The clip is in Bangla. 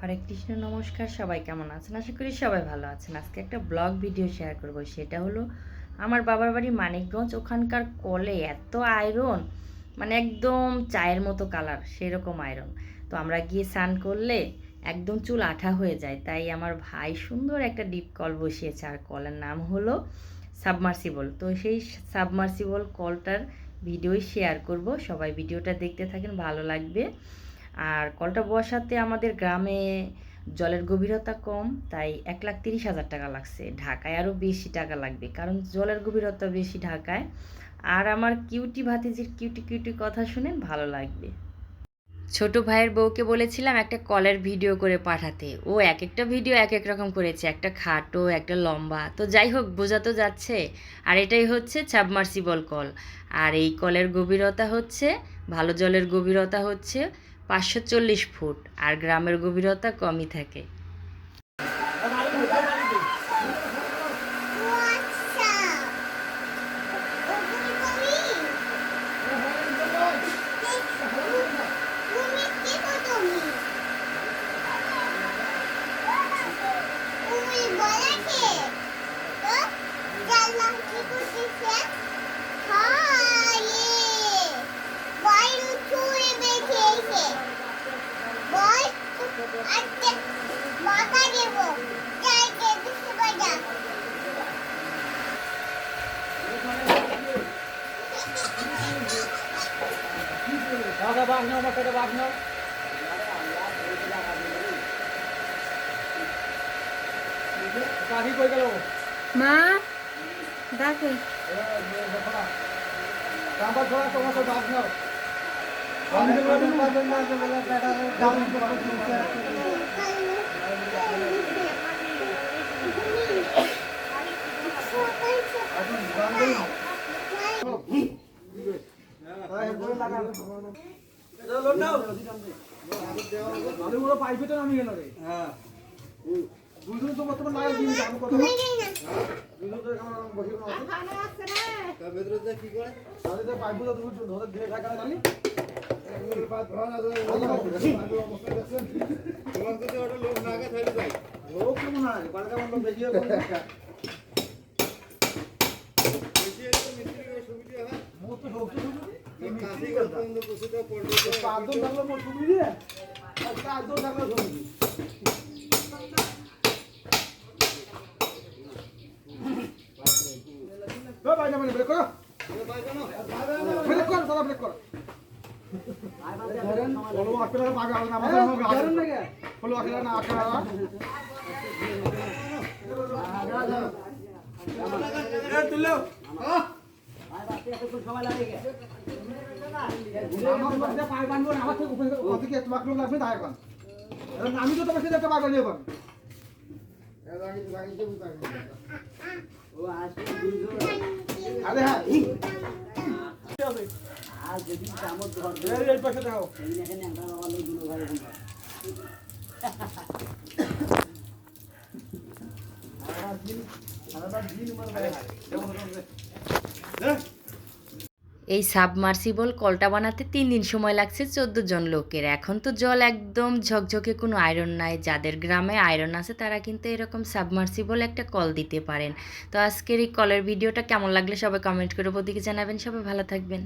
হরে কৃষ্ণ, নমস্কার। সবাই কেমন আছেন? আশা করি সবাই ভালো আছেন। আজকে একটা ব্লগ ভিডিও শেয়ার করব। সেটা হলো আমার বাবার বাড়ি মানিকগঞ্জ। ওখানকার কলে এত আয়রন, মানে একদম চায়ের মতো কালার, সেরকম আয়রন। তো আমরা গিয়ে স্নান করলে একদম চুল আঠা হয়ে যায়। তাই আমার ভাই সুন্দর একটা ডিপ কল বসিয়েছে, আর কলের নাম হলো সাবমার্সিবল। তো সেই সাবমার্সিবল কলটার ভিডিওই শেয়ার করব। সবাই ভিডিওটা দেখতে থাকেন, ভালো লাগবে। আর কলটা বসাতে আমাদের গ্রামে জলের গভীরতা কম, তাই 1,30,000 টাকা লাগছে। ঢাকায় আরও বেশি টাকা লাগবে, কারণ জলের গভীরতা বেশি ঢাকায়। আর আমার কিউটি ভাতিজির কিউটি কিউটি কথা শুনেন, ভালো লাগবে। ছোট ভাইয়ের বউকে বলেছিলাম একটা কলের ভিডিও করে পাঠাতে। ও এক একটা ভিডিও এক এক রকম করেছে, একটা খাটো, একটা লম্বা। তো যাই হোক, বোঝা তো যাচ্ছে। আর এটাই হচ্ছে সাবমার্সিবল কল। আর এই কলের গভীরতা হচ্ছে, ভালো জলের গভীরতা হচ্ছে 540 ফুট, আর গ্রামের গভীরতা কমই থাকে। মা ডাকে পাইপে তো নামি গেল রে। হ্যাঁ, দুজন তো বর্তমান লাগাই দিবি আমি কত দুজন তো এখন বসে কোন আছে তার ভিতরে যে কি করে তাহলে তো পাইপে তো দুজন ধরে ধরে থাকা জানি এর বাদ ভরা না যায় অবস্থা দেখছেন তোমার তো ওটা লোক নাগে থাইলে যায় লোক কেমন হয় বাড়কা মন বেশি হবে বেশি তো মিস্ত্রি করে সুবিধা হয় মোট তো সব কিছু কাজই করতে বন্ধ কিছুটা পড়বে তো পাঁচজন থাকলে মোট সুবিধা আর চারজন থাকলে সুবিধা ব্রেক করো ব্রেক কর দাদা ব্রেক কর বলো আপনারা পাগা না আমাদের জানেন না কে বলো আপনারা না আপনারা এ তুলো হ্যাঁ ভাই বাকি এত সময় লাগে কে আমার বাড়িতে পাই বানবো না আমার থেকে কত কি তোমাকে লোক লাগবে তাই এখন আমি তো তোমার সাথে একটা পাগা নিয়ে পাবো এর আগে লাগিয়ে বুঝা ও আজকে দুইজন আরে হ্যাঁ আর যদি কামত ধরবে এই পাশে দাও এখানে আমরা ভালো দুলো ভাই বন্ধু এই সাবমার্সিবল কলটা বানাতে 3 দিন সময় লাগছে 14 জন লোকের। এখন তো জল একদম ঝকঝকে, কোনো আয়রন নাই। যাদের গ্রামে আয়রন আছে তারা কিন্তু এরকম সাবমার্সিবল একটা কল দিতে পারেন। তো আজকের এই কলের ভিডিওটা কেমন লাগলে সবাই কমেন্ট করে ওদিকে জানাবেন। সবাই ভালো থাকবেন।